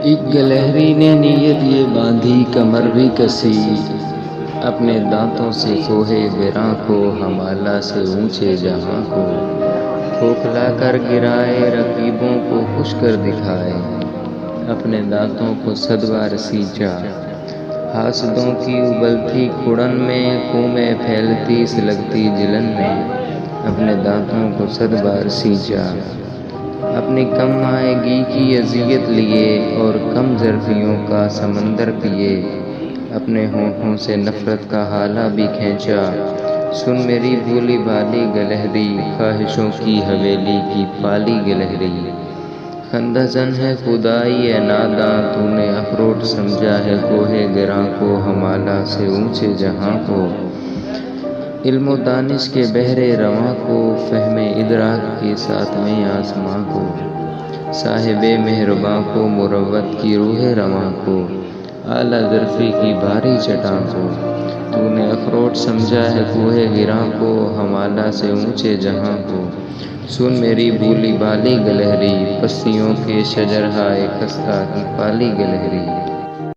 ایک گلہری نے نیت یہ باندھی کمر بھی کسی، اپنے دانتوں سے کوہے ویراں کو ہمالہ سے اونچے جہاں کو، کھوکھلا کر گرائے رقیبوں کو خوش کر دکھائے، اپنے دانتوں کو 100 بار سینچا، حاسدوں کی ابلتی کڑن میں خوں میں پھیلتی سلگتی جلن نے، اپنے دانتوں کو 100 بار سینچا، اپنی کم آئے گی کی اذیت لیے اور کم ظرفیوں کا سمندر پیے، اپنے ہونٹوں سے نفرت کا حالہ بھی کھینچا، سن میری بھولی بھالی گلہری، خواہشوں کی حویلی کی پالی گلہری، خندہ زن ہے خدائی اے ناداں، تو نے اخروٹ سمجھا ہے کوہ گراں کو ہمالہ سے اونچے جہاں کو، علم و دانش کے بحر رواں کو، فہم ادراک کے 7ویں آسماں کو، صاحب مہرباں کو، مروت کی روح رواں کو، اعلیٰ ظرفی کی بھاری چٹاں کو، تو نے اخروٹ سمجھا ہے کوہ گراں کو ہمالہ سے اونچے جہاں کو، سن میری بھولی بھالی گلہری، پستیوں کے شجرہائے خستہ کی پالی گلہری۔